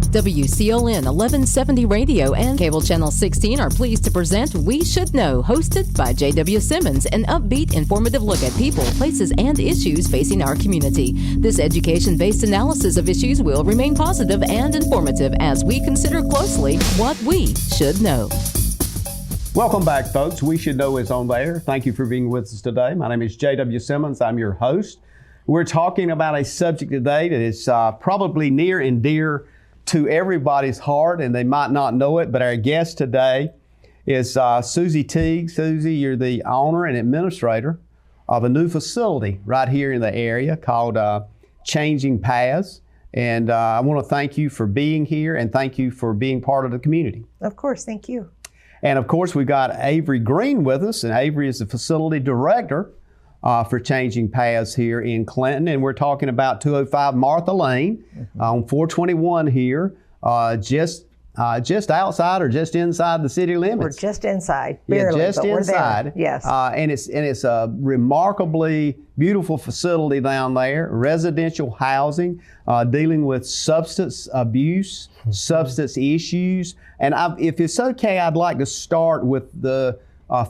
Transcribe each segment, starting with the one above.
WCLN 1170 Radio and Cable Channel 16 are pleased to present We Should Know, hosted by JW Simmons, an upbeat, informative look at people, places, and issues facing our community. This education-based analysis of issues will remain positive and informative as we consider closely what we should know. Welcome back, folks. We Should Know is on there. Thank you for being with us today. My name is JW Simmons. I'm your host. We're talking about a subject today that is probably near and dear to everybody's heart, and they might not know it, but our guest today is Suzie Teague. Suzie, you're the owner and administrator of a new facility right here in the area called Changing Paths. And I want to thank you for being here and thank you for being part of the community. Of course, thank you. And of course, we've got Avery Green with us, and Avery is the facility director for Changing Paths here in Clinton, and we're talking about 205 Martha Lane on 421 here, just outside or just inside the city limits. We're just inside, barely, yeah, just but inside. We're there. Yes. And it's a remarkably beautiful facility down there, residential housing, dealing with substance abuse, substance issues, and if it's okay, I'd like to start with the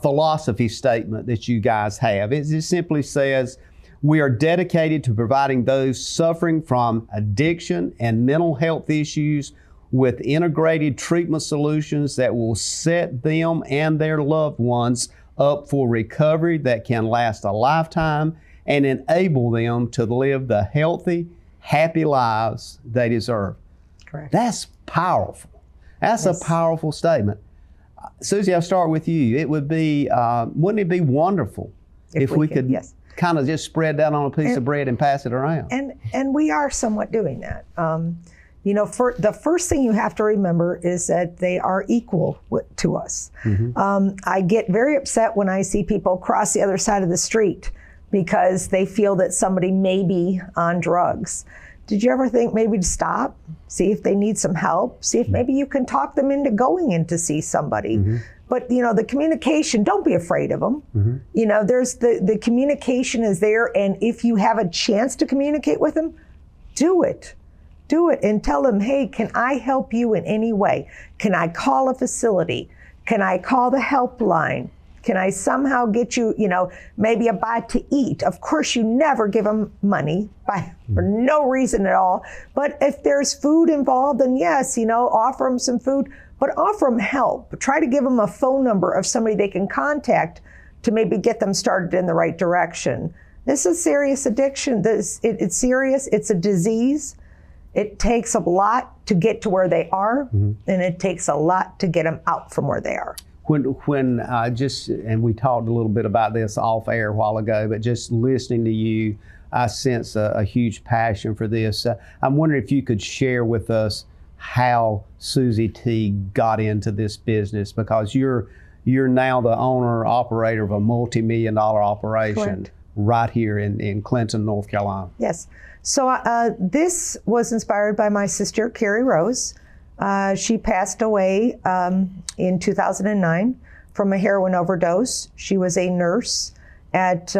philosophy statement that you guys have. It just simply says, we are dedicated to providing those suffering from addiction and mental health issues with integrated treatment solutions that will set them and their loved ones up for recovery that can last a lifetime and enable them to live the healthy, happy lives they deserve. Correct. That's powerful. That's a powerful statement. Suzie, I'll start with you. It would be, wouldn't it be wonderful if we could kind of just spread that on a piece of bread and pass it around? And we are somewhat doing that. You know, for the first thing you have to remember is that they are equal to us. I get very upset when I see people cross the other side of the street because they feel that somebody may be on drugs. Did you ever think maybe to stop, see if they need some help, see if maybe you can talk them into going in to see somebody? But, you know, the communication, don't be afraid of them. You know, there's the communication is there, and if you have a chance to communicate with them, do it. Do it and tell them, hey, can I help you in any way? Can I call a facility? Can I call the helpline? Can I somehow get you, you know, maybe a bite to eat? Of course, you never give them money for no reason at all. But if there's food involved, then yes, you know, offer them some food, but offer them help. Try to give them a phone number of somebody they can contact to maybe get them started in the right direction. This is serious addiction. It's serious. It's a disease. It takes a lot to get to where they are, and it takes a lot to get them out from where they are. When and we talked a little bit about this off air a while ago, but just listening to you, I sense a huge passion for this. I'm wondering if you could share with us how Suzie Teague got into this business, because you're now the owner operator of a multi-million-dollar operation right here in Clinton, North Carolina. Yes. So this was inspired by my sister, Carrie Rose. She passed away in 2009 from a heroin overdose. She was a nurse at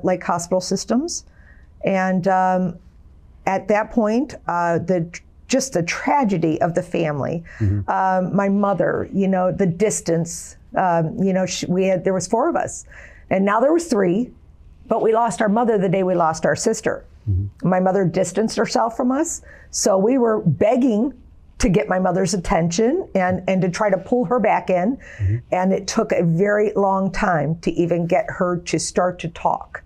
Lake Hospital Systems. And at that point, just the tragedy of the family. My mother, you know, the distance, you know, there was 4 of us. And now there was 3, but we lost our mother the day we lost our sister. My mother distanced herself from us. So we were begging to get my mother's attention and to try to pull her back in. And it took a very long time to even get her to start to talk.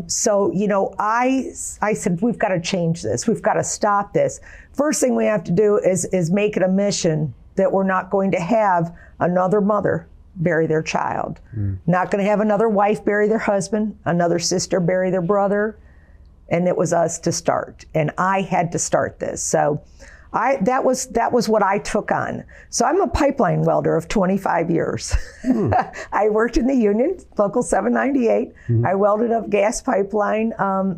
So, you know, I said, we've got to change this. We've got to stop this. First thing we have to do is make it a mission that we're not going to have another mother bury their child. Not going to have another wife bury their husband, another sister bury their brother. And it was us to start. And I had to start this. So that was what I took on. So I'm a pipeline welder of 25 years. I worked in the union, Local 798. I welded up gas pipeline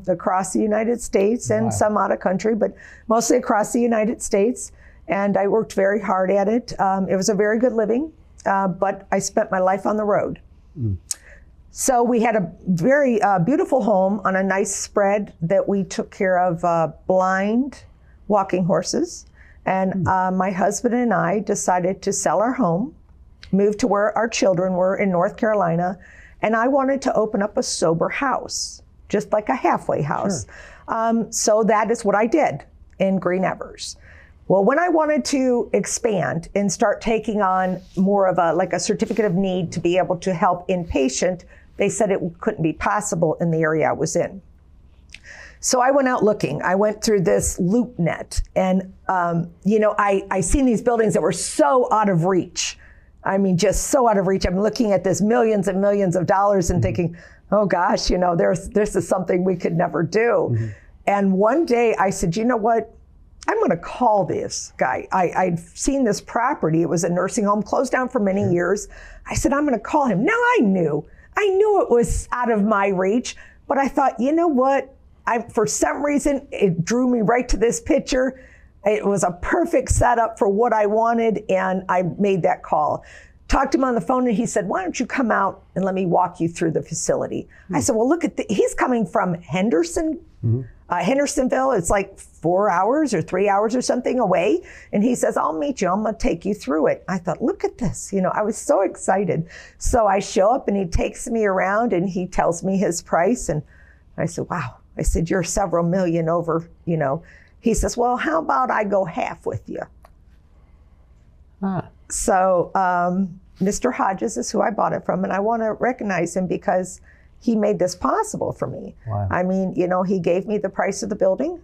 across the United States and some out of country, but mostly across the United States. And I worked very hard at it. It was a very good living, but I spent my life on the road. So we had a very beautiful home on a nice spread that we took care of blind walking horses And my husband and I decided to sell our home, move to where our children were in North Carolina, and I wanted to open up a sober house, just like a halfway house. Sure. So that is what I did in Green Evers. Well, when I wanted to expand and start taking on more of a certificate of need to be able to help inpatient, they said it couldn't be possible in the area I was in. So I went out looking. I went through this loop net, and I seen these buildings that were so out of reach. I mean, just so out of reach. I'm looking at this millions and millions of dollars and thinking, oh gosh, this is something we could never do. Mm-hmm. And one day I said, you know what? I'm going to call this guy. I'd seen this property. It was a nursing home, closed down for many years. I said, I'm going to call him. Now I knew it was out of my reach, but I thought, you know what? For some reason, it drew me right to this picture. It was a perfect setup for what I wanted, and I made that call. Talked to him on the phone, and he said, why don't you come out and let me walk you through the facility? I said, well, look he's coming from Hendersonville. It's like 4 hours or 3 hours or something away. And he says, I'll meet you. I'm going to take you through it. I thought, look at this. I was so excited. So I show up, and he takes me around, and he tells me his price. And I said, wow. I said, you're several million over, He says, well, how about I go half with you? So Mr. Hodges is who I bought it from, and I want to recognize him because he made this possible for me. Wow. I mean, he gave me the price of the building.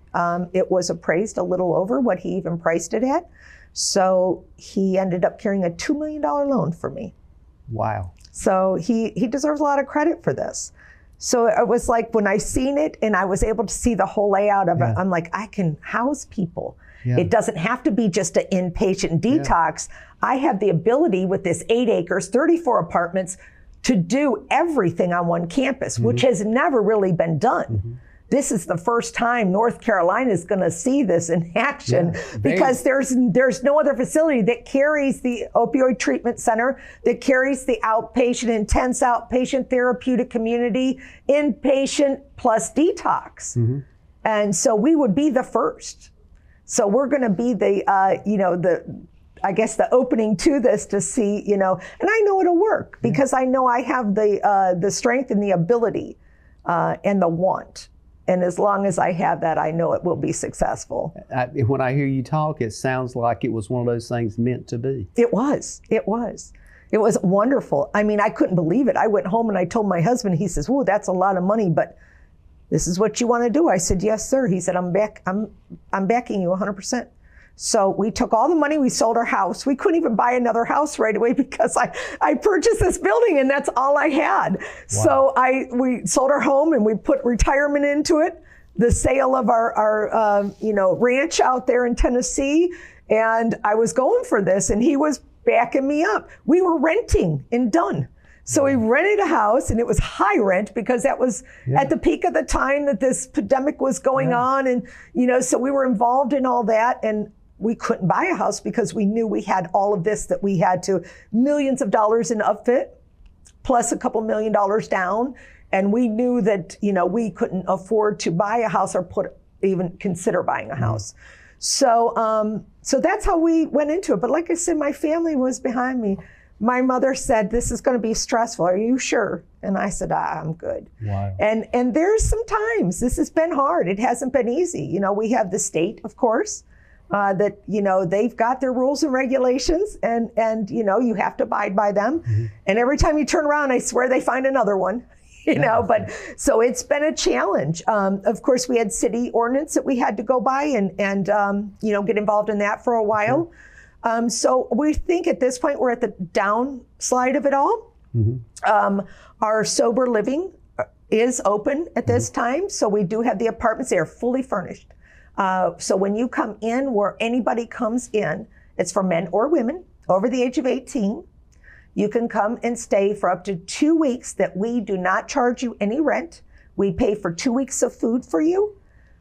It was appraised a little over what he even priced it at. So he ended up carrying a $2 million loan for me. Wow. So he deserves a lot of credit for this. So it was like when I seen it and I was able to see the whole layout of it, I'm like, I can house people. Yeah. It doesn't have to be just an inpatient detox. Yeah. I have the ability with this 8 acres, 34 apartments to do everything on one campus, which has never really been done. This is the first time North Carolina is going to see this in action because there's no other facility that carries the opioid treatment center, that carries the outpatient, intense outpatient therapeutic community, inpatient plus detox. And so we would be the first. So we're going to be the opening to this to see, and I know it'll work because I know I have the strength and the ability and the want. And as long as I have that, I know it will be successful. When I hear you talk, it sounds like it was one of those things meant to be. It was. It was wonderful. I mean, I couldn't believe it. I went home and I told my husband, he says, "Whoa, that's a lot of money, but this is what you want to do." I said, "Yes, sir." He said, I'm backing you 100%. So we took all the money, we sold our house. We couldn't even buy another house right away because I purchased this building and that's all I had. Wow. So we sold our home and we put retirement into it, the sale of our ranch out there in Tennessee. And I was going for this and he was backing me up. We were renting in Dunn. So we rented a house and it was high rent because that was at the peak of the time that this pandemic was going on. And, so we were involved in all that. And we couldn't buy a house because we knew we had all of this that we had to millions of dollars in upfit, plus a couple $1 million down. And we knew that, we couldn't afford to buy a house or even consider buying a house. So that's how we went into it. But like I said, my family was behind me. My mother said, "This is going to be stressful. Are you sure?" And I said, "I'm good." Wow. And there's some times this has been hard. It hasn't been easy. We have the state, of course, that, they've got their rules and regulations and you have to abide by them. And every time you turn around, I swear they find another one, but so it's been a challenge. Of course, we had city ordinance that we had to go by and get involved in that for a while. So we think at this point, we're at the downslide of it all. Our sober living is open at this time. So we do have the apartments. They are fully furnished. So when you come in, where anybody comes in, it's for men or women over the age of 18. You can come and stay for up to 2 weeks that we do not charge you any rent. We pay for 2 weeks of food for you.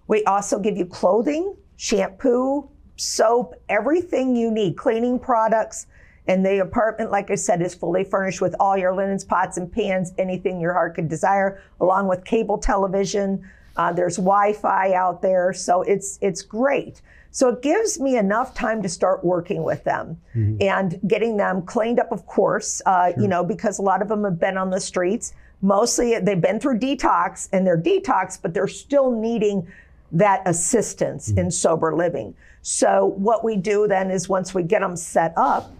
We also give you clothing, shampoo, soap, everything you need, cleaning products. And the apartment, like I said, is fully furnished with all your linens, pots and pans, anything your heart could desire, along with cable television. There's Wi-Fi out there, so it's great. So it gives me enough time to start working with them and getting them cleaned up, of course, you know, because a lot of them have been on the streets. Mostly they've been through detox and they're detox, but they're still needing that assistance in sober living. So what we do then is once we get them set up,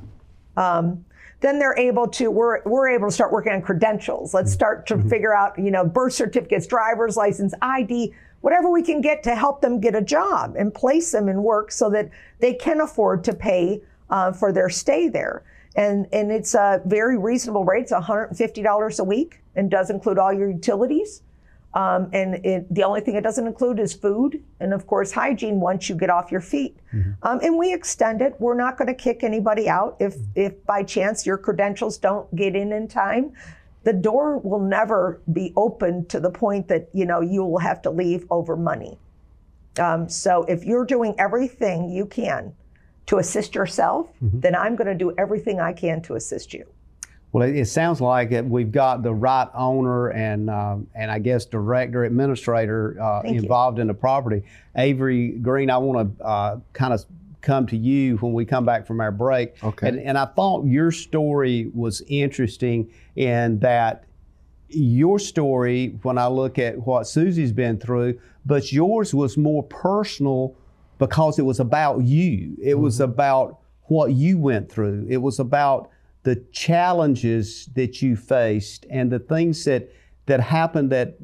then they're able to, we're able to start working on credentials. Let's start to figure out, you know, birth certificates, driver's license, ID, whatever we can get to help them get a job and place them in work so that they can afford to pay for their stay there. And it's a very reasonable rate. It's $150 a week and does include all your utilities. The only thing it doesn't include is food and, of course, hygiene once you get off your feet. And we extend it. We're not going to kick anybody out if by chance your credentials don't get in time. The door will never be open to the point that, you know, you will have to leave over money. So if you're doing everything you can to assist yourself, then I'm going to do everything I can to assist you. Well, it sounds like we've got the right owner and I guess director, administrator involved in the property. Avery Green, I want to kind of come to you when we come back from our break. Okay. And I thought your story was interesting in that your story, when I look at what Suzie's been through, but yours was more personal because it was about you. It was about what you went through. It was about the challenges that you faced and the things that happened that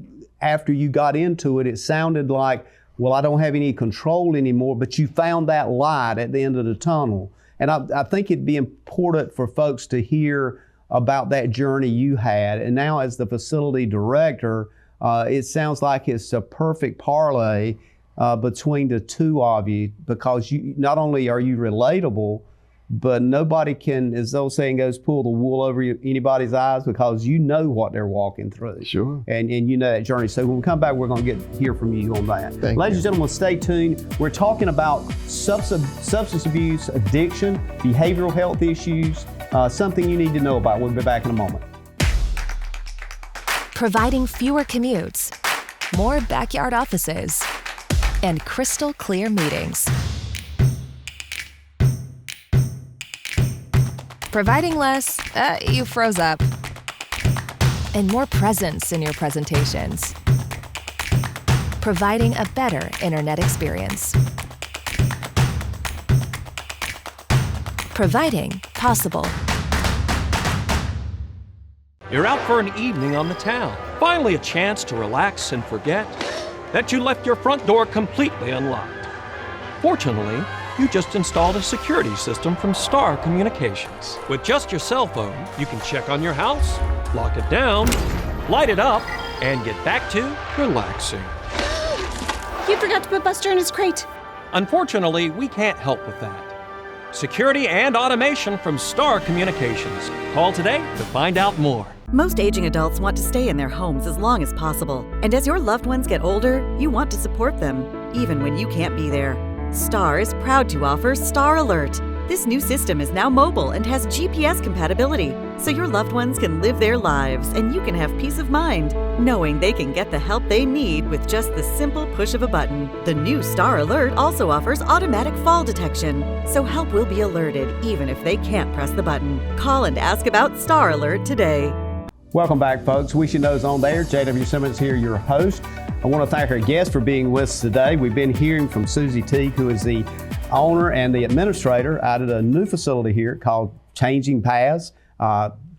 after you got into it, it sounded like, well, I don't have any control anymore, but you found that light at the end of the tunnel. And I think it'd be important for folks to hear about that journey you had. And now as the facility director, it sounds like it's a perfect parlay between the two of you, because you not only are you relatable, but nobody can, as the old saying goes, pull the wool over anybody's eyes, because you know what they're walking through. Sure. And you know that journey. So when we come back, we're going to hear from you on that. Ladies and gentlemen, stay tuned. We're talking about substance abuse, addiction, behavioral health issues, something you need to know about. We'll be back in a moment. Providing fewer commutes, more backyard offices, and crystal clear meetings. Providing less, you froze up, and more presence in your presentations. Providing a better internet experience. Providing possible. You're out for an evening on the town. Finally a chance to relax and forget that you left your front door completely unlocked. Fortunately, you just installed a security system from Star Communications. With just your cell phone, you can check on your house, lock it down, light it up, and get back to relaxing. You forgot to put Buster in his crate. Unfortunately, we can't help with that. Security and automation from Star Communications. Call today to find out more. Most aging adults want to stay in their homes as long as possible. And as your loved ones get older, you want to support them, even when you can't be there. Star is proud to offer Star Alert. This new system is now mobile and has GPS compatibility, so your loved ones can live their lives and you can have peace of mind, knowing they can get the help they need with just the simple push of a button. The new Star Alert also offers automatic fall detection, so help will be alerted even if they can't press the button. Call and ask about Star Alert today. Welcome back, folks. We Should Know's on there. JW Simmons here, your host. I want to thank our guests for being with us today. We've been hearing from Suzie Teague, who is the owner and the administrator out at a new facility here called Changing Paths.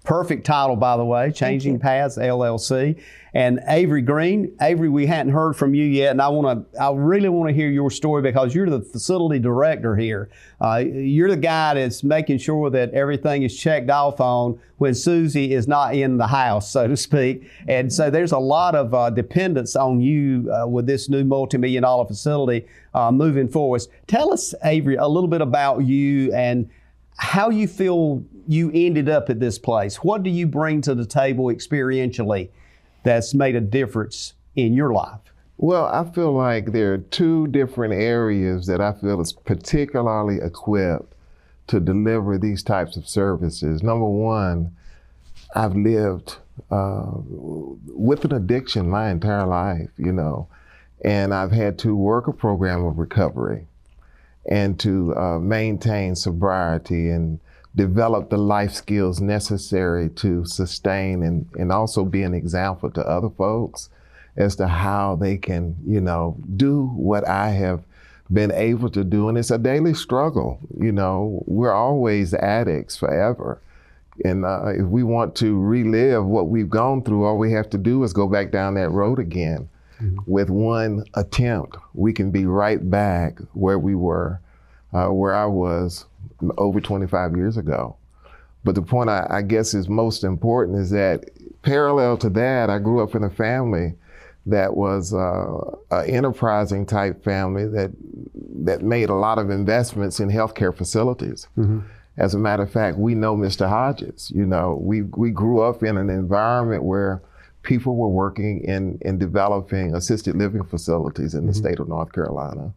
Perfect title, by the way, Changing Paths LLC. And Avery Green. Avery, we hadn't heard from you yet, and I really want to hear your story because you're the facility director here. You're the guy that's making sure that everything is checked off on when Suzie is not in the house, so to speak. And so there's a lot of dependence on you with this new multi-million-dollar facility moving forward. Tell us, Avery, a little bit about you and how you feel you ended up at this place. What do you bring to the table experientially that's made a difference in your life? Well, I feel like there are two different areas that I feel is particularly equipped to deliver these types of services. Number one, I've lived with an addiction my entire life, and I've had to work a program of recovery. and to maintain sobriety and develop the life skills necessary to sustain and also be an example to other folks as to how they can, do what I have been able to do. And it's a daily struggle. We're always addicts forever. And if we want to relive what we've gone through, all we have to do is go back down that road again. With one attempt, we can be right back where we were, where I was over 25 years ago. But the point I guess is most important is that parallel to that, I grew up in a family that was an enterprising type family that made a lot of investments in healthcare facilities. As a matter of fact, we know Mr. Hodges. We grew up in an environment where people were working in developing assisted living facilities in the state of North Carolina.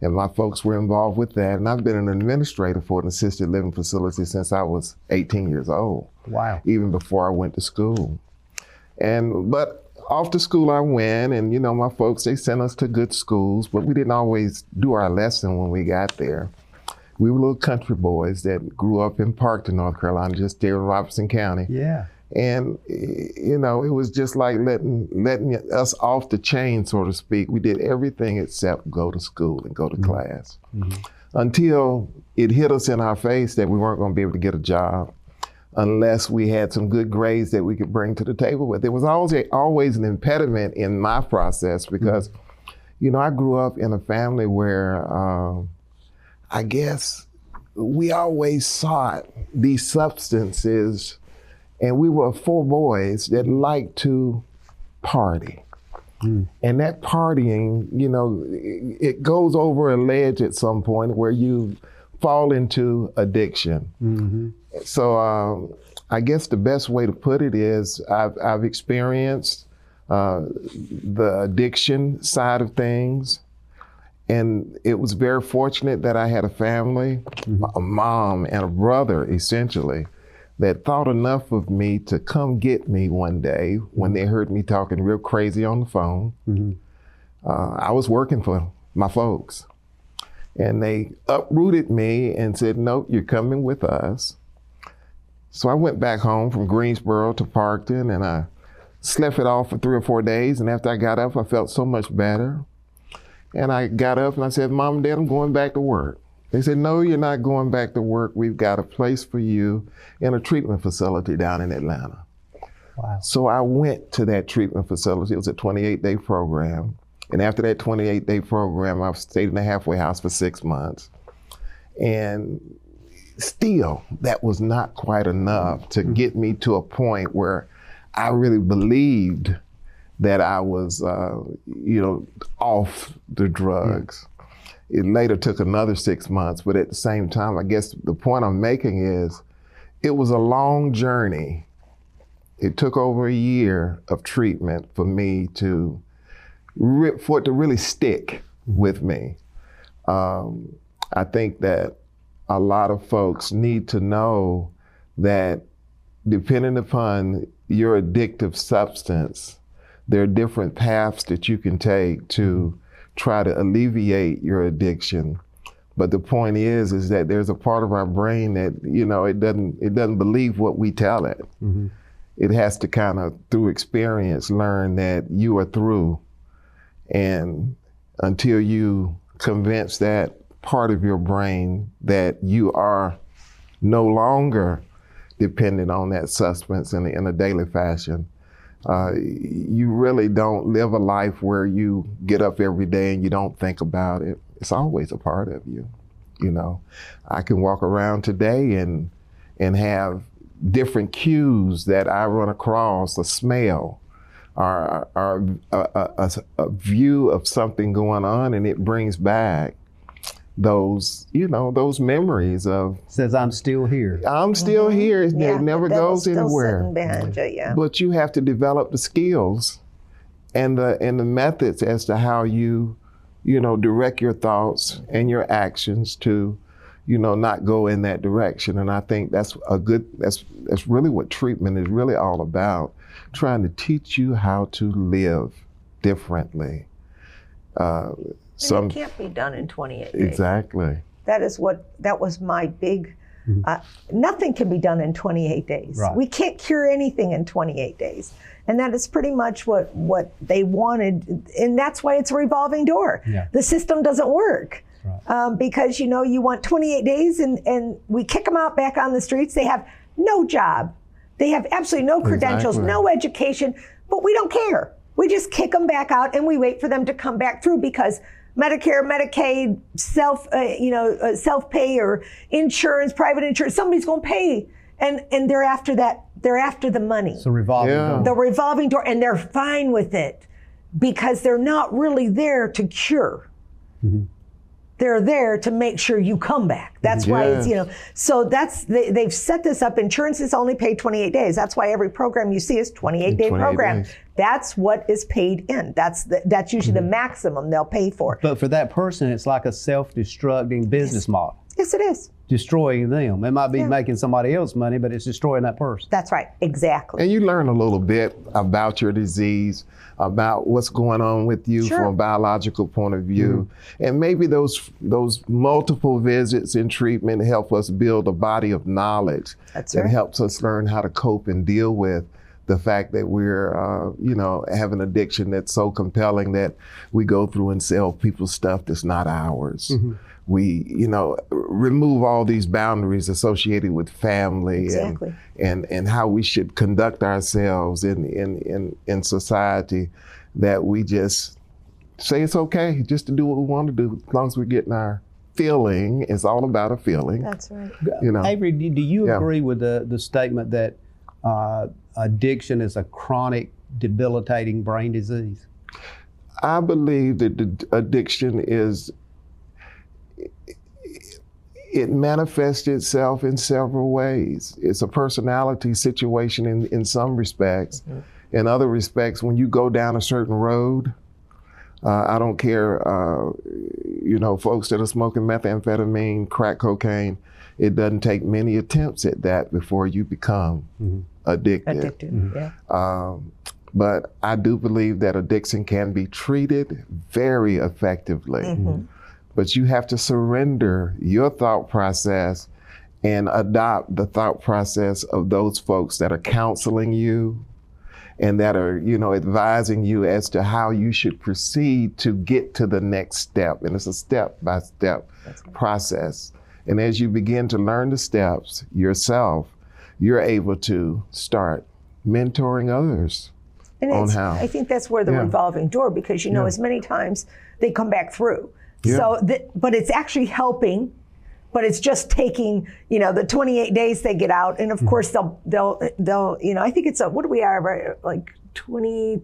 And my folks were involved with that. And I've been an administrator for an assisted living facility since I was 18 years old. Wow. Even before I went to school. But off to school I went, and my folks, they sent us to good schools, but we didn't always do our lesson when we got there. We were little country boys that grew up in Parkton, North Carolina, just there in Robertson County. Yeah. And, it was just like letting us off the chain, so to speak. We did everything except go to school and go to class. Until it hit us in our face that we weren't going to be able to get a job unless we had some good grades that we could bring to the table with. There was always an impediment in my process because, I grew up in a family where I guess we always sought these substances. And we were 4 boys that liked to party. And that partying, it goes over a ledge at some point where you fall into addiction. So I guess the best way to put it is I've experienced the addiction side of things. And it was very fortunate that I had a family, a mom and a brother, essentially, that thought enough of me to come get me one day when they heard me talking real crazy on the phone. I was working for my folks. And they uprooted me and said, "Nope, you're coming with us." So I went back home from Greensboro to Parkton, and I slept it off for 3 or 4 days. And after I got up, I felt so much better. And I got up and I said, "Mom and Dad, I'm going back to work." They said, "No, you're not going back to work. We've got a place for you in a treatment facility down in Atlanta." Wow. So I went to that treatment facility. It was a 28-day program. And after that 28-day program, I stayed in a halfway house for 6 months. And still, that was not quite enough to get me to a point where I really believed that I was, off the drugs. It later took another 6 months, but at the same time, I guess the point I'm making is it was a long journey. It took over a year of treatment for me for it to really stick with me. I think that a lot of folks need to know that depending upon your addictive substance, there are different paths that you can take to try to alleviate your addiction. But the point is that there's a part of our brain that, it doesn't believe what we tell it. It has to kind of, through experience, learn that you are through. And until you convince that part of your brain that you are no longer dependent on that substance in a daily fashion, you really don't live a life where you get up every day and you don't think about it. It's always a part of you. I can walk around today and have different cues that I run across, a smell, or a view of something going on, and it brings back those memories of. Says, "I'm still here." I'm still here. It never goes anywhere. Behind you, But you have to develop the skills and the methods as to how you direct your thoughts and your actions to, not go in that direction. And I think that's really what treatment is really all about, trying to teach you how to live differently. And it can't be done in 28 days. Exactly. That was my big, nothing can be done in 28 days. Right. We can't cure anything in 28 days. And that is pretty much what they wanted. And that's why it's a revolving door. Yeah. The system doesn't work. Right. Because, you want 28 days and we kick them out back on the streets. They have no job. They have absolutely no credentials, Exactly. no education, but we don't care. We just kick them back out and we wait for them to come back through because Medicare, Medicaid, self-pay or insurance, private insurance, somebody's going to pay. And they're after that. They're after the money. It's a revolving door. The revolving door, and they're fine with it because they're not really there to cure. Mm-hmm. They're there to make sure you come back. That's why it's, so they've set this up. Insurance is only paid 28 days. That's why every program you see is 28-day program. Days. That's what is paid in. That's usually the maximum they'll pay for. But for that person, it's like a self-destructing business model. Yes, it is. Destroying them. It might be making somebody else money, but it's destroying that person. That's right. Exactly. And you learn a little bit about your disease, about what's going on with you from a biological point of view. And maybe those multiple visits and treatment help us build a body of knowledge that helps us learn how to cope and deal with the fact that we're, have an addiction that's so compelling that we go through and sell people stuff that's not ours. Mm-hmm. We, remove all these boundaries associated with family and how we should conduct ourselves in society, that we just say it's okay just to do what we want to do as long as we're getting our feeling. It's all about a feeling. That's right. Avery, do you agree with the statement that addiction is a chronic, debilitating brain disease? I believe that the addiction it manifests itself in several ways. It's a personality situation in some respects. Mm-hmm. In other respects, when you go down a certain road, I don't care, folks that are smoking methamphetamine, crack cocaine, it doesn't take many attempts at that before you become addicted. Mm-hmm. But I do believe that addiction can be treated very effectively. Mm-hmm. But you have to surrender your thought process and adopt the thought process of those folks that are counseling you and that are, advising you as to how you should proceed to get to the next step. And it's a step-by-step process. And as you begin to learn the steps yourself, you're able to start mentoring others on how. I think that's where the revolving door, because, as many times they come back through. Yeah. So, but it's actually helping, but it's just taking, the 28 days they get out. And of course they'll, I think it's what do we are, like 23%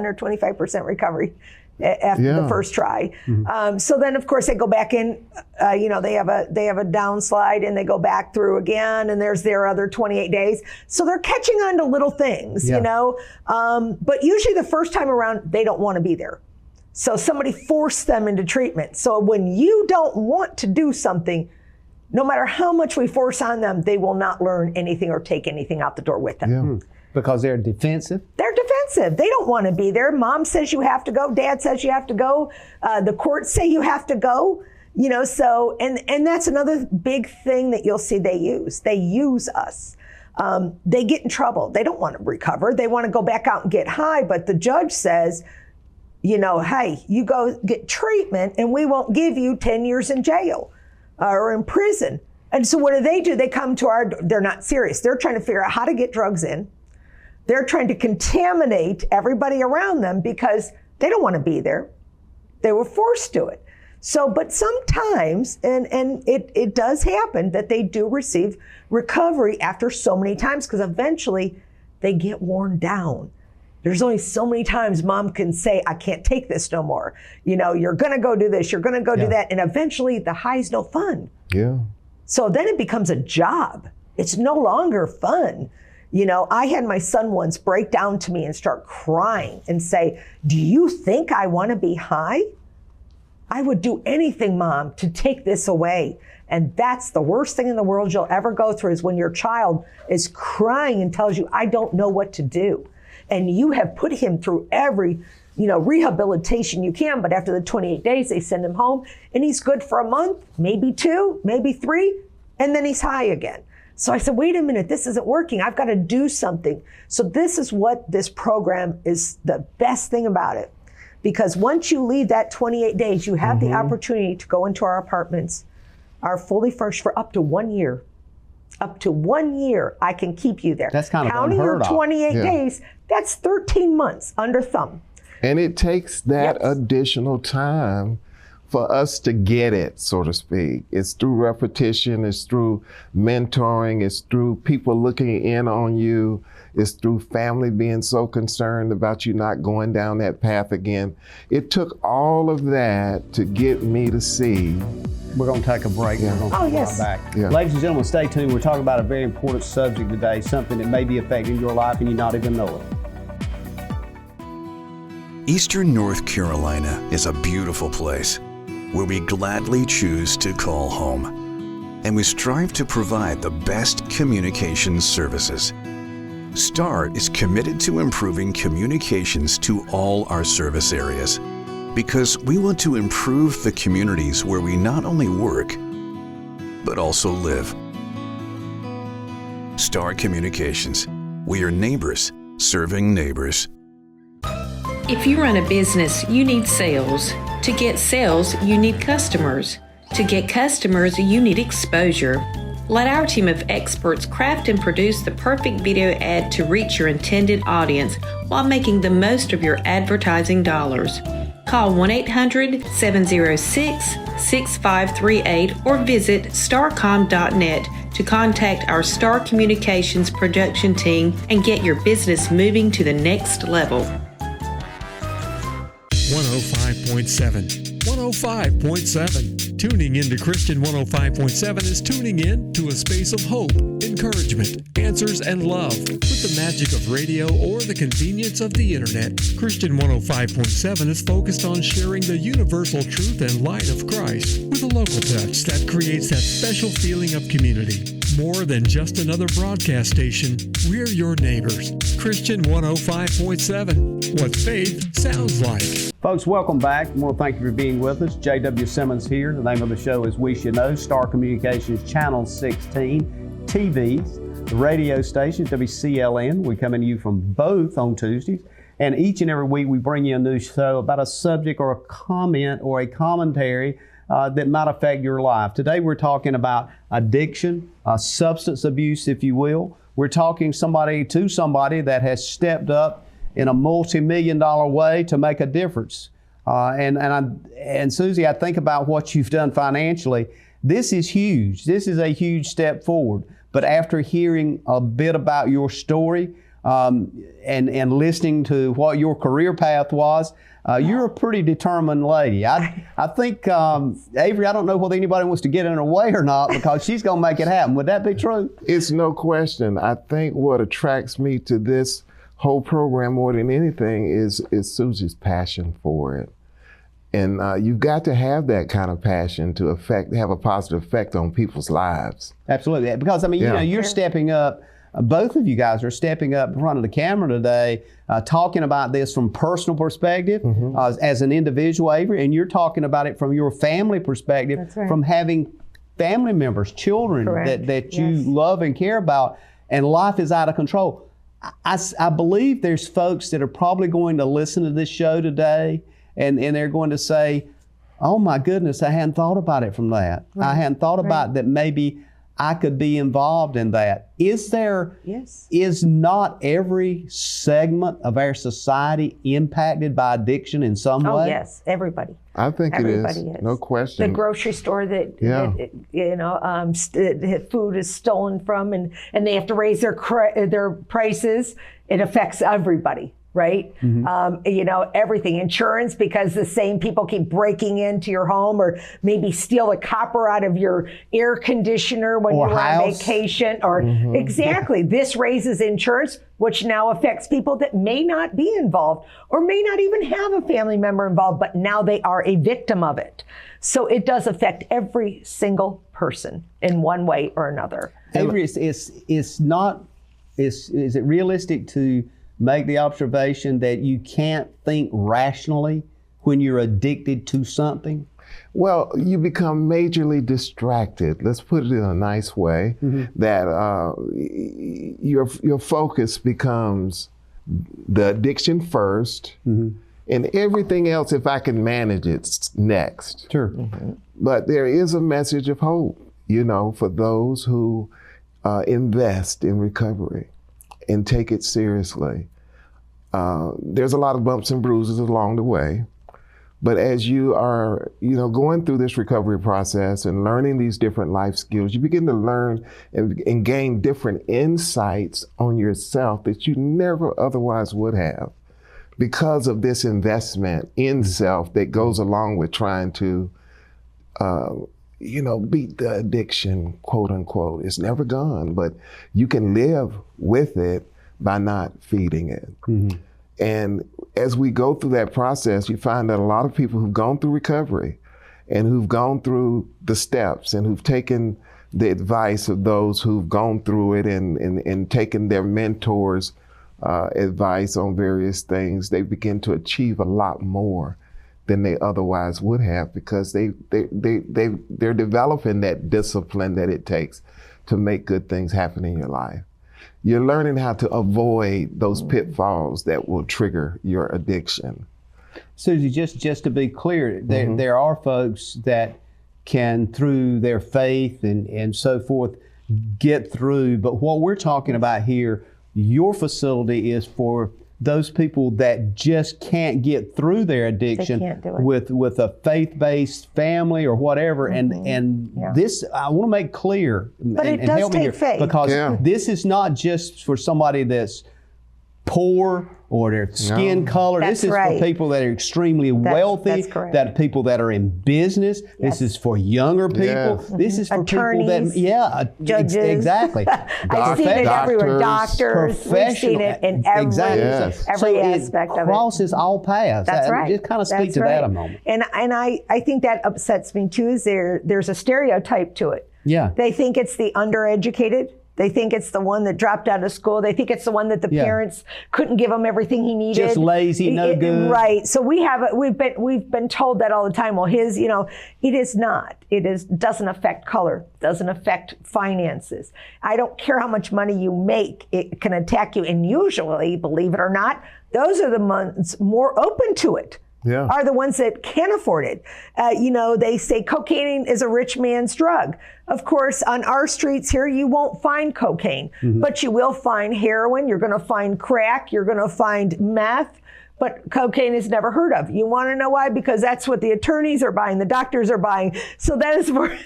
or 25% recovery after the first try. Mm-hmm. So then of course they go back in, they have a downslide and they go back through again, and there's their other 28 days. So they're catching on to little things, but usually the first time around, they don't want to be there. So somebody forced them into treatment. So when you don't want to do something, no matter how much we force on them, they will not learn anything or take anything out the door with them. Yeah. Because they're defensive? They're defensive. They don't want to be there. Mom says you have to go. Dad says you have to go. The courts say you have to go. So, and that's another big thing that you'll see they use. They use us. They get in trouble. They don't want to recover. They want to go back out and get high, but the judge says, hey, you go get treatment and we won't give you 10 years in jail or in prison. And so what do? They come to they're not serious. They're trying to figure out how to get drugs in. They're trying to contaminate everybody around them because they don't want to be there. They were forced to it. So, but sometimes, and it does happen that they do receive recovery after so many times, because eventually they get worn down. There's only so many times mom can say, I can't take this no more. You're going to go do this. You're going to go do that. And eventually the high's no fun. Yeah. So then it becomes a job. It's no longer fun. I had my son once break down to me and start crying and say, do you think I want to be high? I would do anything, Mom, to take this away. And that's the worst thing in the world you'll ever go through, is when your child is crying and tells you, I don't know what to do. And you have put him through every, rehabilitation you can, but after the 28 days, they send him home and he's good for a month, maybe 2, maybe 3, and then he's high again. So I said, wait a minute, this isn't working. I've got to do something. So this is what this program is, the best thing about it. Because once you leave that 28 days, you have the opportunity to go into our apartments, are fully furnished for up to 1 year. Up to 1 year, I can keep you there. That's kind of counting your unheard of. 28 days, that's 13 months under thumb. And it takes that additional time for us to get it, so to speak. It's through repetition, it's through mentoring, it's through people looking in on you, it's through family being so concerned about you not going down that path again. It took all of that to get me to see. We're going to take a break. Yeah. We're going to come right back. Yeah. Ladies and gentlemen, stay tuned. We're talking about a very important subject today, something that may be affecting your life and you not even know it. Eastern North Carolina is a beautiful place where we gladly choose to call home, and we strive to provide the best communications services. STAR is committed to improving communications to all our service areas because we want to improve the communities where we not only work, but also live. STAR Communications. We are neighbors serving neighbors. If you run a business, you need sales. To get sales, you need customers. To get customers, you need exposure. Let our team of experts craft and produce the perfect video ad to reach your intended audience while making the most of your advertising dollars. Call 1-800-706-6538 or visit starcom.net to contact our STAR Communications production team and get your business moving to the next level. 105.7. 105.7. Tuning into Christian 105.7 is tuning in to a space of hope, encouragement, answers, and love. With the magic of radio or the convenience of the internet, Christian 105.7 is focused on sharing the universal truth and light of Christ with a local touch that creates that special feeling of community. More than just another broadcast station, we're your neighbors. Christian 105.7. What faith sounds like. Folks, welcome back. I want to thank you for being with us. JW Simmons here. The name of the show is We Should Know. Star Communications Channel 16, TVs, the radio station, WCLN. We come to you from both on Tuesdays. And each and every week we bring you a new show about a subject or a comment or a commentary that might affect your life. Today we're talking about addiction, substance abuse, if you will. We're talking to somebody that has stepped up in a multi-million-dollar way to make a difference. And Suzie, I think about what you've done financially. This is huge. This is a huge step forward. But after hearing a bit about your story and listening to what your career path was, you're a pretty determined lady. I think, Avery, I don't know whether anybody wants to get in her way or not because she's going to make it happen. Would that be true? It's no question. I think what attracts me to this whole program more than anything is Suzie's passion for it. And you've got to have that kind of passion to have a positive effect on people's lives. Absolutely. Because, I mean, you know, you're stepping up. Both of you guys are stepping up in front of the camera today, talking about this from personal perspective as an individual, Avery, and you're talking about it from your family perspective, from having family members, children that you love and care about, and life is out of control. I believe there's folks that are probably going to listen to this show today and they're going to say, oh my goodness, I hadn't thought about it from that. I hadn't thought about that maybe I could be involved in that. Is not every segment of our society impacted by addiction in some way? Oh yes, everybody. I think everybody is. No question. The grocery store that food is stolen from, and they have to raise their prices. It affects everybody, right? Everything. Insurance, because the same people keep breaking into your home, or maybe steal the copper out of your air conditioner when you're on vacation, or exactly. This raises insurance, which now affects people that may not be involved or may not even have a family member involved, but now they are a victim of it. So it does affect every single person in one way or another. Avery, is it realistic to make the observation that you can't think rationally when you're addicted to something? Well, you become majorly distracted. Let's put it in a nice way. That your focus becomes the addiction first, and everything else, if I can manage it, next. Sure. But there is a message of hope, for those who invest in recovery and take it seriously. There's a lot of bumps and bruises along the way. But as you are, going through this recovery process and learning these different life skills, you begin to learn and gain different insights on yourself that you never otherwise would have because of this investment in self that goes along with trying to, beat the addiction, quote unquote. It's never gone, but you can live with it by not feeding it. And as we go through that process, you find that a lot of people who've gone through recovery and who've gone through the steps and who've taken the advice of those who've gone through it and taken their mentors' advice on various things, they begin to achieve a lot more than they otherwise would have because they're developing that discipline that it takes to make good things happen in your life. You're learning how to avoid those pitfalls that will trigger your addiction. Suzie, just to be clear, there are folks that can, through their faith and so forth, get through. But what we're talking about here, your facility is for those people that just can't get through their addiction with a faith-based family or whatever. And this, I want to make clear, but it does take faith. Because this is not just for somebody that's poor or their skin color. That's this is for people that are extremely wealthy, that people that are in business. This is for younger people. This is for attorneys, people that, judges. Exactly. I've seen it everywhere. Doctors, we've seen it in every aspect of it. Crosses all paths. That's right. Just kind of speak to that a moment. And I think that upsets me too, is there's a stereotype to it. Yeah. They think it's the undereducated. They think it's the one that dropped out of school. They think it's the one that the parents couldn't give him everything he needed. Just lazy, no good. Right. So we've been told that all the time. Well, it is not. It doesn't affect color. Doesn't affect finances. I don't care how much money you make. It can attack you. And usually, believe it or not, those are the ones more open to it. Are the ones that can't afford it. They say cocaine is a rich man's drug. Of course, on our streets here, you won't find cocaine, but you will find heroin. You're going to find crack. You're going to find meth. But cocaine is never heard of. You want to know why? Because that's what the attorneys are buying, the doctors are buying. So that is for,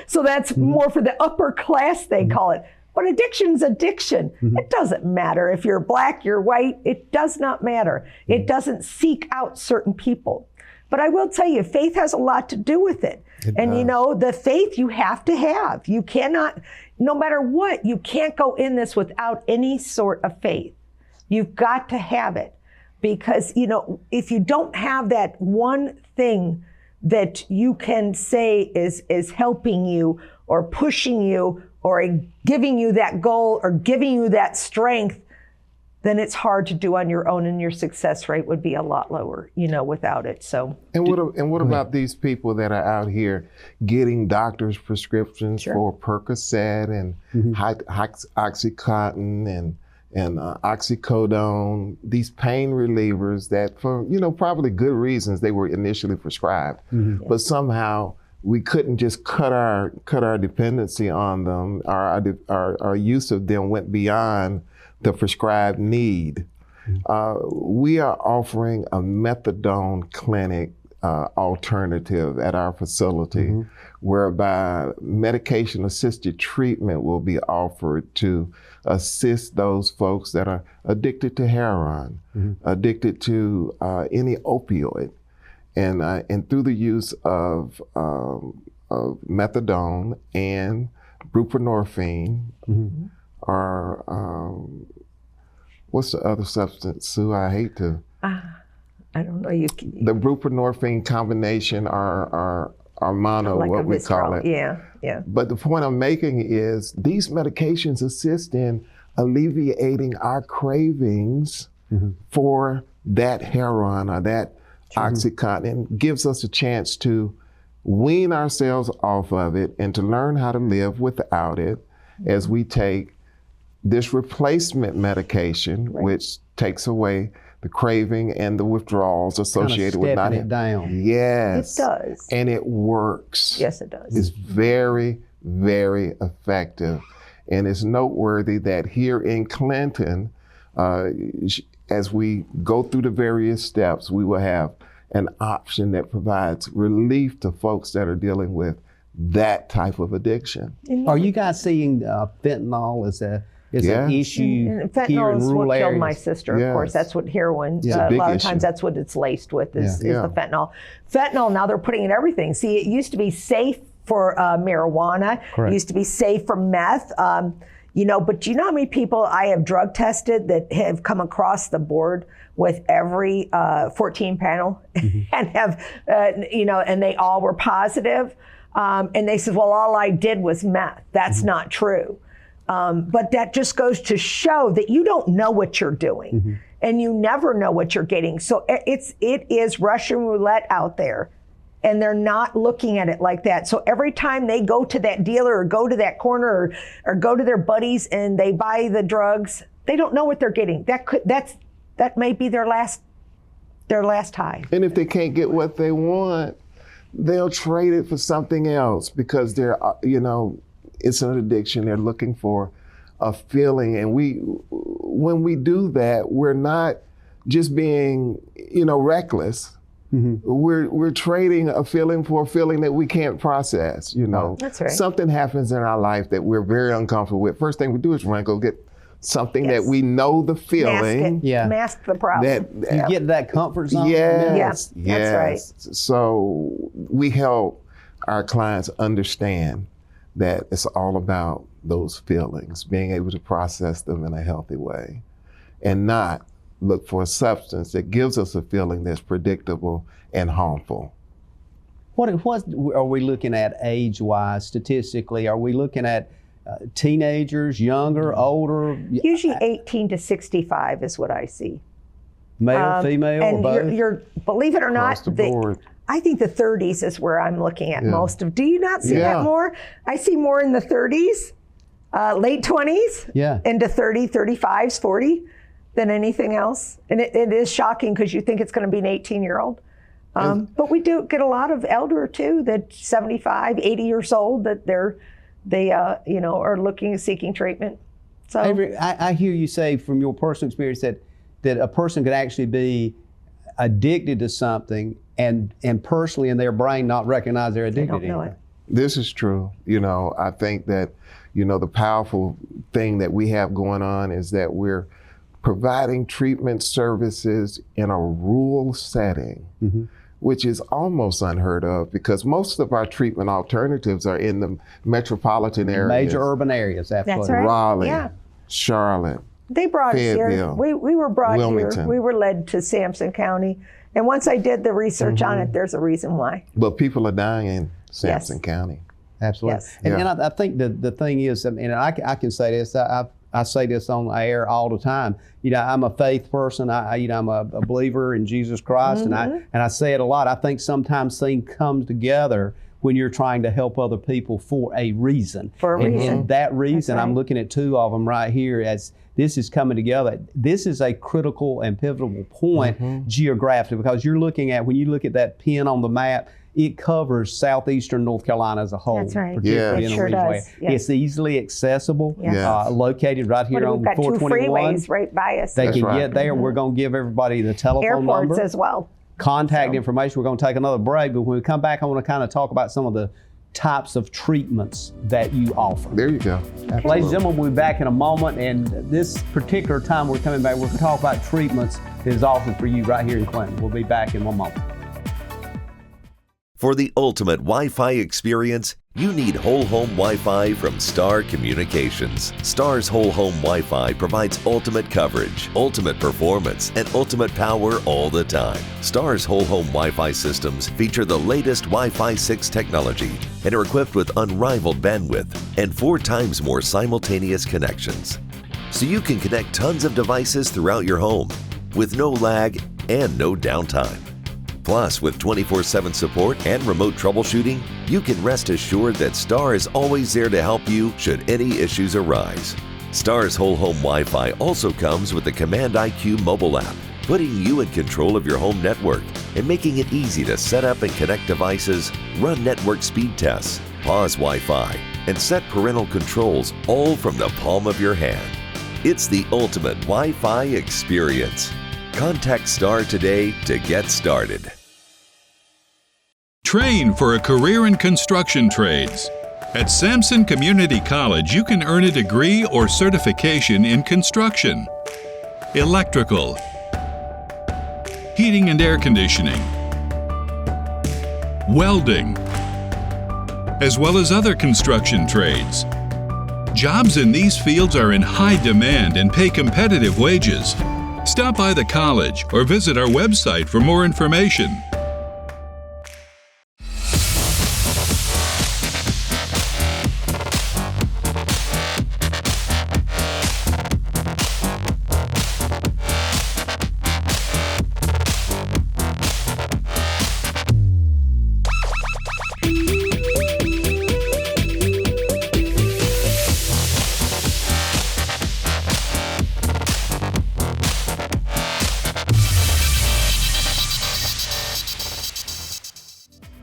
so that's more for the upper class, they call it. But addiction's addiction. It doesn't matter if you're black, you're white. It does not matter. It doesn't seek out certain people. But I will tell you, faith has a lot to do with it. The faith you have to have. You cannot, no matter what, you can't go in this without any sort of faith. You've got to have it. Because, if you don't have that one thing that you can say is helping you or pushing you or giving you that goal or giving you that strength, then it's hard to do on your own, and your success rate would be a lot lower, without it. So. And what about these people that are out here getting doctors' prescriptions for Percocet and Oxycontin and oxycodone, these pain relievers that for, probably good reasons they were initially prescribed, but somehow we couldn't just cut our dependency on them. Our use of them went beyond the prescribed need. We are offering a methadone clinic alternative at our facility, whereby medication-assisted treatment will be offered to assist those folks that are addicted to heroin, addicted to any opioid. And through the use of methadone and buprenorphine, or what's the other substance, Sue? I hate to. I don't know. The buprenorphine combination, or mono, like what we call it. Yeah. But the point I'm making is these medications assist in alleviating our cravings for that heroin or that OxyContin, gives us a chance to wean ourselves off of it and to learn how to live without it as we take this replacement medication, which takes away the craving and the withdrawals associated with not it down. Yes. It does. And it works. Yes, it does. It's very, very effective. And it's noteworthy that here in Clinton, as we go through the various steps, we will have an option that provides relief to folks that are dealing with that type of addiction. Are you guys seeing fentanyl as an issue And here fentanyl in is rural what areas? killed my sister, of course. That's what heroin, It's a a big lot of issue. times that's what it's laced with is Yeah. the fentanyl. Fentanyl, now they're putting in everything. See, it used to be safe for marijuana. Correct. It used to be safe for meth. But do you know how many people I have drug tested that have come across the board with every 14 panel and have, and they all were positive? And they said, well, all I did was meth. That's not true. But that just goes to show that you don't know what you're doing and you never know what you're getting. So it is Russian roulette out there. And they're not looking at it like that. So every time they go to that dealer or go to that corner or go to their buddies and they buy the drugs, they don't know what they're getting. That may be their last high. And if they can't get what they want, they'll trade it for something else because they're, it's an addiction. They're looking for a feeling. And when we do that, we're not just being, reckless. We're trading a feeling for a feeling that we can't process, That's right. Something happens in our life that we're very uncomfortable with. First thing we do is run, go get something that we know the feeling. Mask the problem. You get that comfort zone. Yes. That's right. So we help our clients understand that it's all about those feelings, being able to process them in a healthy way and not look for a substance that gives us a feeling that's predictable and harmful. What are we looking at age-wise, statistically? Are we looking at teenagers, younger, older? Usually 18 to 65 is what I see. Male, female, and or both? You're believe it or not, Across the board. I think the 30s is where I'm looking at most of. Do you not see that more? I see more in the 30s, late 20s, into 30, 35s, 40 than anything else. And it is shocking because you think it's going to be an 18-year-old. But we do get a lot of elder too, that 75, 80 years old, that they are seeking treatment. So Avery, I hear you say from your personal experience that a person could actually be addicted to something and personally in their brain not recognize they're addicted to anything. This is true. I think that, the powerful thing that we have going on is that we're providing treatment services in a rural setting, which is almost unheard of because most of our treatment alternatives are in the metropolitan areas. Major urban areas, absolutely. That's right. Raleigh, Charlotte. They brought us here. We were brought Wilmington. here. We were led to Sampson County. And once I did the research on it, there's a reason why. But people are dying in Sampson County. Absolutely. Yes. And I think the thing is, and I can say this, I say this on air all the time. I'm a faith person. I'm a believer in Jesus Christ, and I say it a lot. I think sometimes things come together when you're trying to help other people for a reason. And that reason, I'm looking at two of them right here as this is coming together. This is a critical and pivotal point geographically because you're looking at, when you look at that pin on the map, it covers southeastern North Carolina as a whole. That's right. Particularly It in sure a region does. where it's easily accessible, Yes. located right here on We've got 421. two freeways right by us. They can right. get there. We're going to give everybody the telephone Airports number, as well. contact information. We're going to take another break, but when we come back, I want to kind of talk about some of the types of treatments that you offer. There you go. Ladies and gentlemen, we'll be back in a moment, and this particular time we're coming back, we're going to talk about treatments that is offered for you right here in Clinton. We'll be back in one moment. For the ultimate Wi-Fi experience, you need whole home Wi-Fi from Star Communications. Star's whole home Wi-Fi provides ultimate coverage, ultimate performance, and ultimate power all the time. Star's whole home Wi-Fi systems feature the latest Wi-Fi 6 technology and are equipped with unrivaled bandwidth and 4 times more simultaneous connections. So you can connect tons of devices throughout your home. with no lag and no downtime. Plus, with 24/7 support and remote troubleshooting, you can rest assured that Star is always there to help you should any issues arise. Star's Whole Home Wi-Fi also comes with the Command IQ mobile app, putting you in control of your home network and making it easy to set up and connect devices, run network speed tests, pause Wi-Fi, and set parental controls all from the palm of your hand. It's the ultimate Wi-Fi experience. Contact Star today to get started. Train for a career in construction trades. At Sampson Community College, you can earn a degree or certification in construction, electrical, heating and air conditioning, welding, as well as other construction trades. Jobs in these fields are in high demand and pay competitive wages. Stop by the college or visit our website for more information.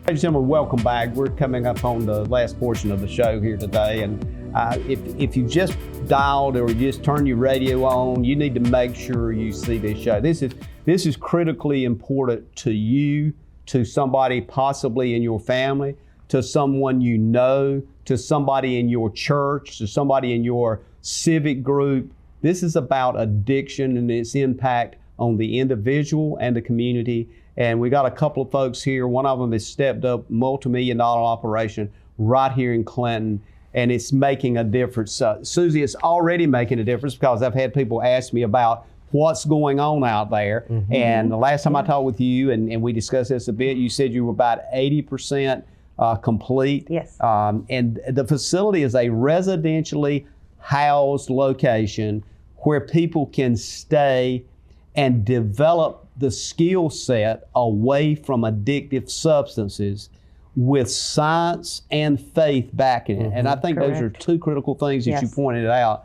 Ladies and gentlemen, welcome back. We're coming up on the last portion of the show here today, and if you just dialed or you just turned your radio on, you need to make sure you see this show. This is critically important to you, to somebody possibly in your family, to someone you know, to somebody in your church, to somebody in your civic group. This is about addiction and its impact on the individual and the community. And we got a couple of folks here. One of them has stepped up multi-million-dollar operation right here in Clinton, and it's making a difference. Suzie, it's already making a difference because I've had people ask me about what's going on out there. Mm-hmm. And the last time I talked with you, and we discussed this a bit, you said you were about 80% complete. Yes. And the facility is a residentially housed location where people can stay and develop the skill set away from addictive substances with science and faith backing it. Mm-hmm. And I think Correct. Those are two critical things that you pointed out.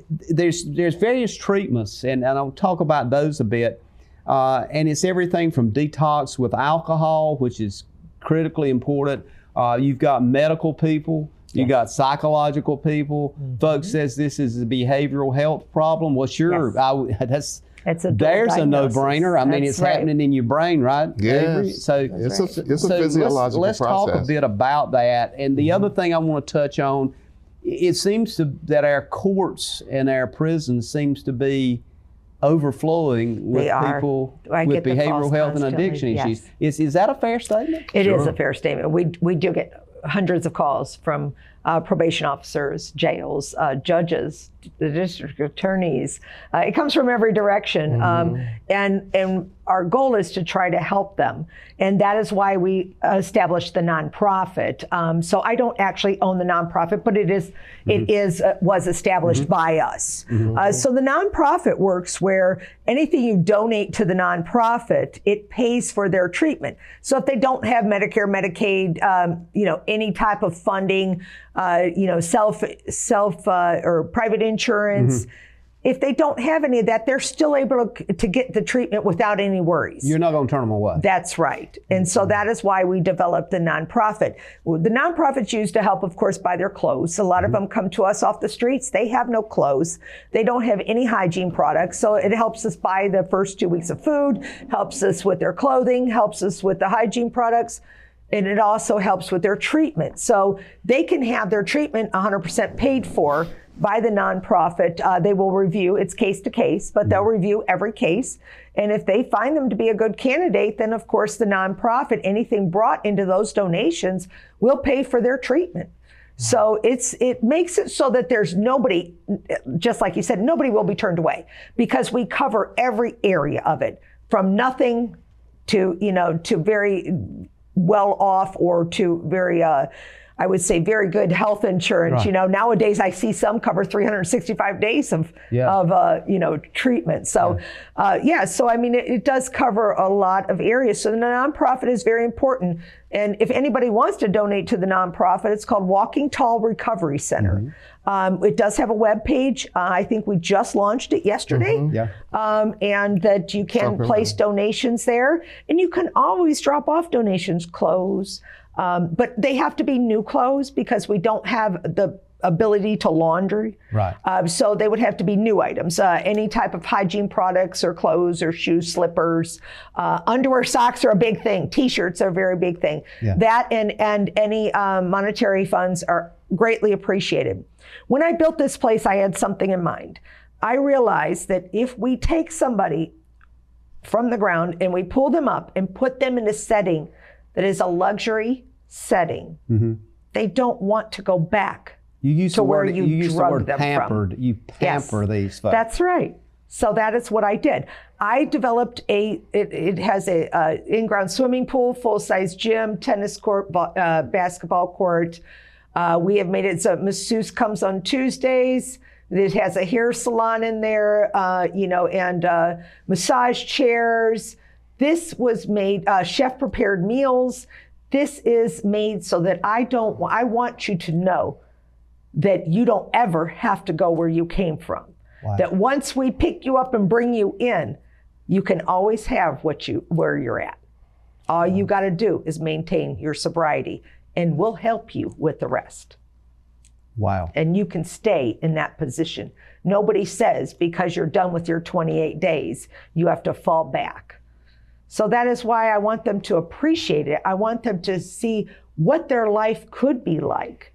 There's various treatments, and I'll talk about those a bit. And it's everything from detox with alcohol, which is critically important. You've got medical people, you've got psychological people. Mm-hmm. Folks says this is a behavioral health problem. What's your, there's a no-brainer. I mean, it's happening in your brain, right? Yes. Avery? So it's a physiological let's process. Talk a bit about that. And the other thing I want to touch on, it seems that our courts and our prisons seems to be overflowing with people with behavioral health and addiction issues. Is that a fair statement? It is a fair statement. We do get hundreds of calls from probation officers, jails, judges, the district attorneys. It comes from every direction. Mm-hmm. And our goal is to try to help them. And that is why we established the nonprofit. So I don't actually own the nonprofit, but was established by us. Mm-hmm. So the nonprofit works where anything you donate to the nonprofit, it pays for their treatment. So if they don't have Medicare, Medicaid, any type of funding, self or private insurance. Mm-hmm. If they don't have any of that, they're still able to get the treatment without any worries. You're not going to turn them away. That's right. And so that is why we developed the nonprofit. The nonprofit's used to help, of course, buy their clothes. A lot of them come to us off the streets. They have no clothes. They don't have any hygiene products. So it helps us buy the first 2 weeks of food, helps us with their clothing, helps us with the hygiene products. And it also helps with their treatment. So they can have their treatment 100% paid for by the nonprofit. They will review, it's case to case, but they'll review every case. And if they find them to be a good candidate, then of course the nonprofit, anything brought into those donations will pay for their treatment. So it makes it so that there's nobody, just like you said, nobody will be turned away because we cover every area of it, from nothing to very well off or to very, I would say, very good health insurance. Right. You know, nowadays I see some cover 365 days of treatment. So, so I mean, it does cover a lot of areas. So the nonprofit is very important. And if anybody wants to donate to the nonprofit, it's called Walking Tall Recovery Center. It does have a web page. I think we just launched it yesterday. And that you can place donations there. And you can always drop off donations, clothes. But they have to be new clothes because we don't have the ability to laundry. Right. So they would have to be new items. Any type of hygiene products or clothes or shoes, slippers, underwear, socks are a big thing. T-shirts are a very big thing. Yeah. That and any monetary funds are greatly appreciated. When I built this place, I had something in mind. I realized that if we take somebody from the ground and we pull them up and put them in a setting that is a luxury setting, they don't want to go back to where you drug them pampered. from. You pamper these folks. That's right. So that is what I did. I developed it has a in-ground swimming pool, full-size gym, tennis court, basketball court. We have made it so masseuse comes on Tuesdays. It has a hair salon in there, and massage chairs. This was made, chef-prepared meals. This is made so that I want you to know that you don't ever have to go where you came from. Wow. That once we pick you up and bring you in, you can always have where you're at. All you got to do is maintain your sobriety, and we'll help you with the rest. Wow. And you can stay in that position. Nobody says because you're done with your 28 days, you have to fall back. So that is why I want them to appreciate it. I want them to see what their life could be like.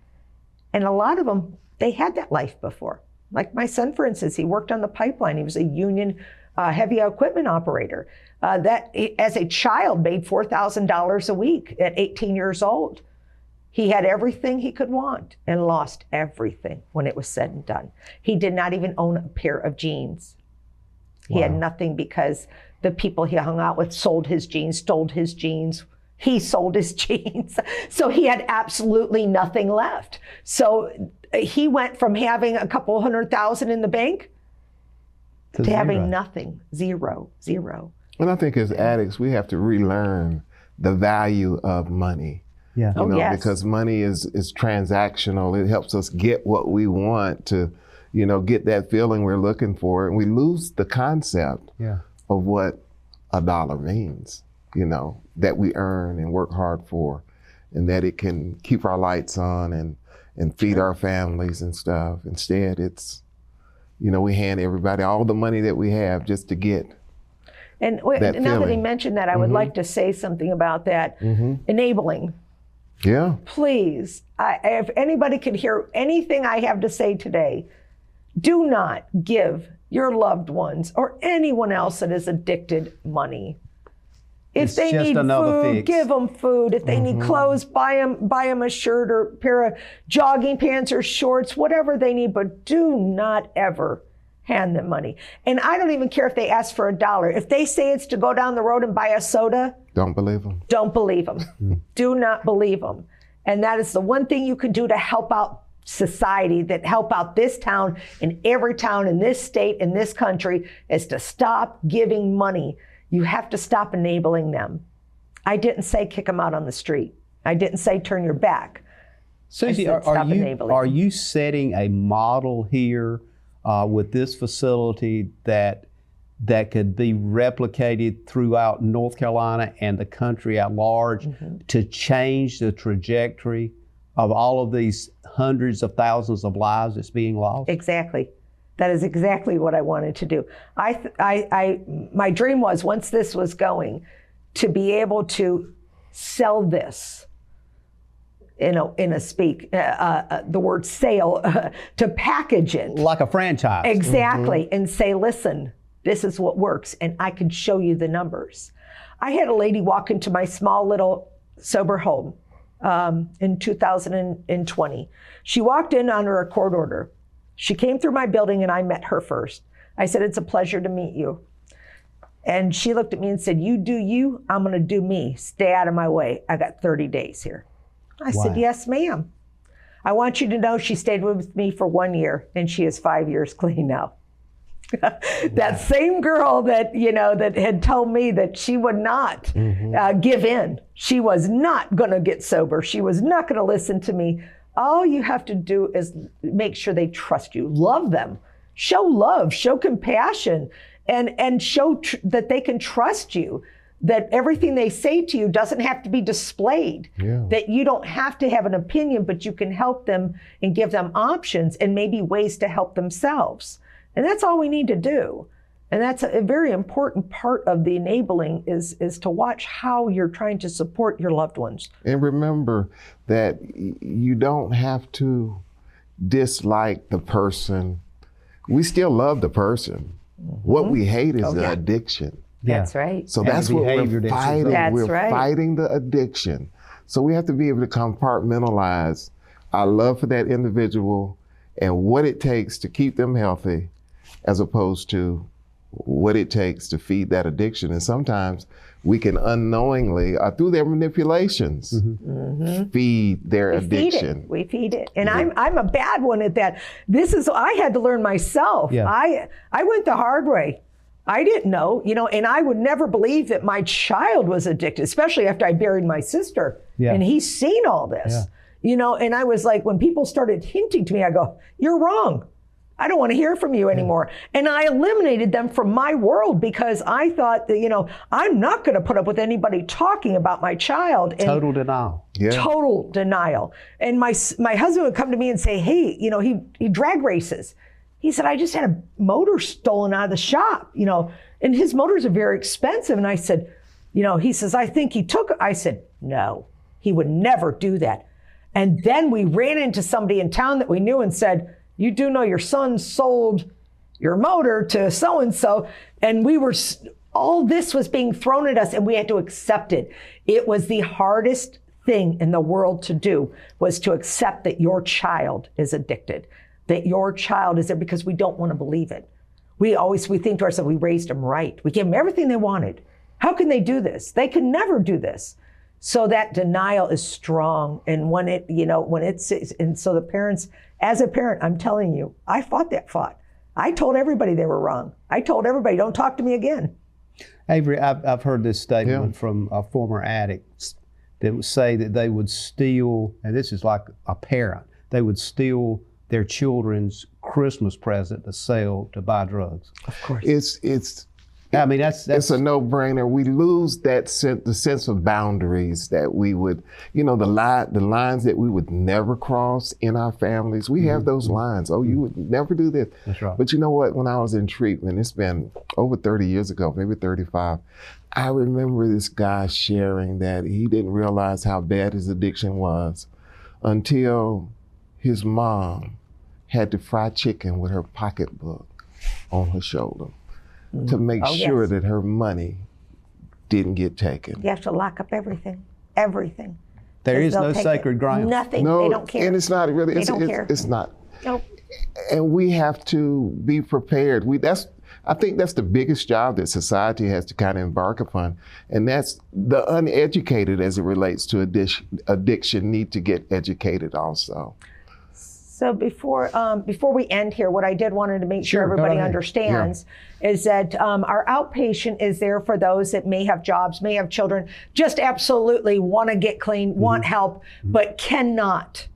And a lot of them, they had that life before. Like my son, for instance, he worked on the pipeline. He was a union heavy equipment operator. That as a child made $4,000 a week at 18 years old. He had everything he could want and lost everything when it was said and done. He did not even own a pair of jeans. He had nothing because the people he hung out with sold his jeans, stole his jeans. He sold his jeans. So he had absolutely nothing left. So he went from having a couple $100,000 in the bank to having nothing. Zero. And I think as addicts, we have to relearn the value of money. Yeah. Because money is transactional. It helps us get what we want to, get that feeling we're looking for. And we lose the concept of what a dollar means, that we earn and work hard for, and that it can keep our lights on and feed our families and stuff. Instead, it's, we hand everybody all the money that we have just to get And that now that he feeling. mentioned that, I would like to say something about that. Enabling. Yeah. Please, if anybody could hear anything I have to say today, do not give your loved ones or anyone else that is addicted money. If they need food, give them food. If they need clothes, buy them a shirt or a pair of jogging pants or shorts, whatever they need, but do not ever hand them money. And I don't even care if they ask for $1. If they say it's to go down the road and buy a soda, don't believe them. Don't believe them. Do not believe them. And that is the one thing you can do to help out society, that help out this town and every town in this state, in this country, is to stop giving money. You have to stop enabling them. I didn't say kick them out on the street. I didn't say turn your back. Suzie, are you setting a model here with this facility that could be replicated throughout North Carolina and the country at large to change the trajectory of all of these hundreds of thousands of lives that's being lost? Exactly. That is exactly what I wanted to do. My dream was, once this was going, to be able to sell this, the word sale, to package it. Like a franchise. Exactly. And say, listen, this is what works, and I can show you the numbers. I had a lady walk into my small little sober home in 2020. She walked in under a court order. She came through my building and I met her first. I said, it's a pleasure to meet you. And she looked at me and said, you do you, I'm gonna do me. Stay out of my way. I got 30 days here. I said, yes, ma'am. I want you to know she stayed with me for 1 year, and she is 5 years clean now. That same girl that, that had told me that she would not give in. She was not going to get sober. She was not going to listen to me. All you have to do is make sure they trust you. Love them. Show love. Show compassion. And show that they can trust you. That everything they say to you doesn't have to be displayed. Yeah. That you don't have to have an opinion, but you can help them and give them options and maybe ways to help themselves. And that's all we need to do. And that's a very important part of the enabling is to watch how you're trying to support your loved ones. And remember that you don't have to dislike the person. We still love the person. What we hate is the addiction. That's right. So that's what we're fighting. We're fighting the addiction. So we have to be able to compartmentalize our love for that individual and what it takes to keep them healthy, as opposed to what it takes to feed that addiction. And sometimes we can unknowingly, through their manipulations, feed their addiction. We feed it. And I'm a bad one at that. I had to learn myself. Yeah. I went the hard way. I didn't know, and I would never believe that my child was addicted, especially after I buried my sister. Yeah. And he's seen all this, and I was like, when people started hinting to me, I go, you're wrong. I don't want to hear from you anymore. And I eliminated them from my world because I thought that, I'm not going to put up with anybody talking about my child. And total denial. Yeah. Total denial. And my husband would come to me and say, hey, he drag races. He said, I just had a motor stolen out of the shop, and his motors are very expensive. And I said, he says, I think he took it. I said, no, he would never do that. And then we ran into somebody in town that we knew and said, you do know your son sold your motor to so-and-so. And all this was being thrown at us and we had to accept it. It was the hardest thing in the world to do, was to accept that your child is addicted, that your child is there, because we don't want to believe it. We think to ourselves, we raised them right. We gave them everything they wanted. How can they do this? They can never do this. So that denial is strong. And and so the parents, as a parent, I'm telling you, I fought that fight. I told everybody they were wrong. I told everybody, don't talk to me again. Avery, I've heard this statement from former addicts that would say that they would steal, and this is like a parent, they would steal their children's Christmas present to sell to buy drugs. Of course. It's a no-brainer. We lose the sense of boundaries that we would, the lines that we would never cross in our families. We have those lines. Oh, you would never do this. That's right. But you know what? When I was in treatment, it's been over 30 years ago, maybe 35. I remember this guy sharing that he didn't realize how bad his addiction was until his mom had to fry chicken with her pocketbook on her shoulder to make sure that her money didn't get taken. You have to lock up everything. Everything. There is no sacred ground. Nothing. No, they don't care. And it's not really. They don't care. It's not. Nope. And we have to be prepared. I think that's the biggest job that society has to kind of embark upon. And that's the uneducated, as it relates to addiction, need to get educated also. So before we end here, what I did wanted to make sure everybody understands is that our outpatient is there for those that may have jobs, may have children, just absolutely want to get clean, want help, but cannot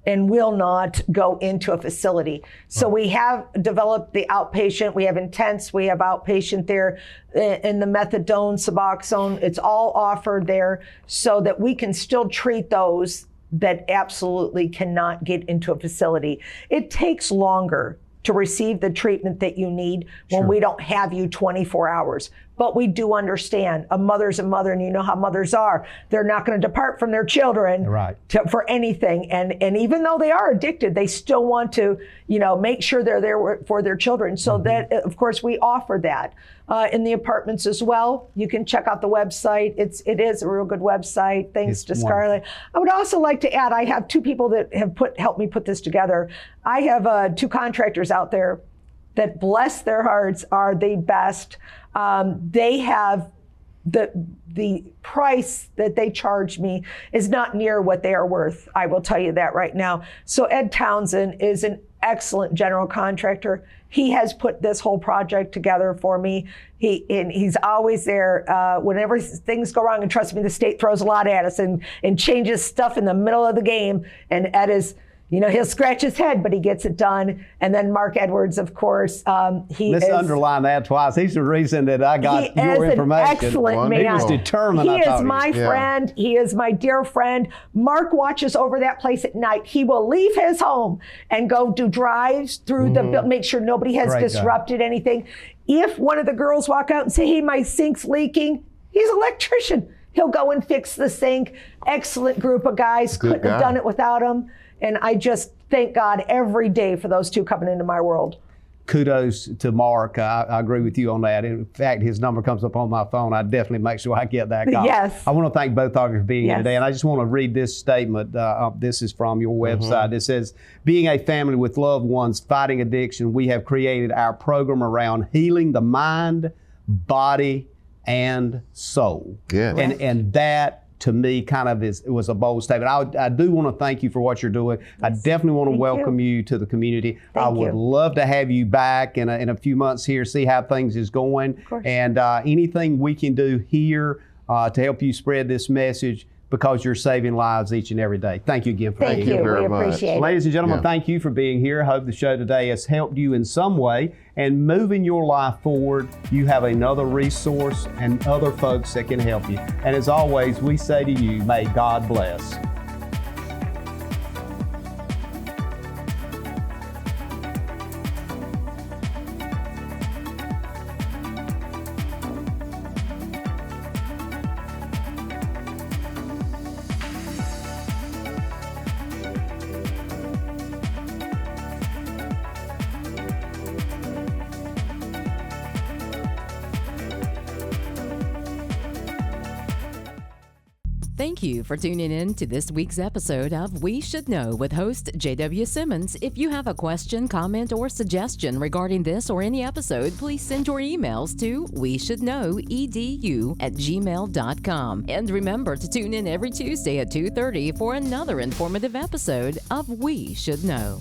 and will not go into a facility. So we have developed the outpatient, we have intense, we have outpatient there in the methadone, Suboxone, it's all offered there so that we can still treat those that absolutely cannot get into a facility. It takes longer to receive the treatment that you need when we don't have you 24 hours. But we do understand a mother's a mother, and you know how mothers are. They're not going to depart from their children for anything. And even though they are addicted, they still want to, make sure they're there for their children. So that, of course, we offer that in the apartments as well. You can check out the website. It is a real good website. Thanks to Scarlett. I would also like to add, I have two people that have helped me put this together. I have two contractors out there that, bless their hearts, are the best. They have the price that they charge me is not near what they are worth. I will tell you that right now. So Ed Townsend is an excellent general contractor. He has put this whole project together for me. He's always there whenever things go wrong. And trust me, the state throws a lot at us and changes stuff in the middle of the game. And Ed is, he'll scratch his head, but he gets it done. And then Mark Edwards, of course, Let's underline that twice. He's the reason that I got your information. He is an excellent man. He was determined. He is my friend. He is my dear friend. Mark watches over that place at night. He will leave his home and go do drives through the building, make sure nobody has disrupted anything. If one of the girls walk out and say, hey, my sink's leaking, he's an electrician. He'll go and fix the sink. Excellent group of guys. Couldn't have done it without him. And I just thank God every day for those two coming into my world. Kudos to Mark. I agree with you on that. In fact, his number comes up on my phone. I definitely make sure I get that call. Yes. I want to thank both of you for being here today. And I just want to read this statement. This is from your website. It says, being a family with loved ones fighting addiction, we have created our program around healing the mind, body, and soul. Yeah. And that, to me, kind of was a bold statement. I do want to thank you for what you're doing. Yes. I definitely want to welcome you to the community. I would love to have you back in a few months here, see how things is going. And anything we can do here to help you spread this message, because you're saving lives each and every day. Thank you again for being here. Thank you. We appreciate it. Ladies and gentlemen, thank you for being here. I hope the show today has helped you in some way and moving your life forward. You have another resource and other folks that can help you. And as always, we say to you, may God bless. Thank you for tuning in to this week's episode of We Should Know with host JW Simmons. If you have a question, comment, or suggestion regarding this or any episode, please send your emails to weshouldknowedu@gmail.com. And remember to tune in every Tuesday at 2:30 for another informative episode of We Should Know.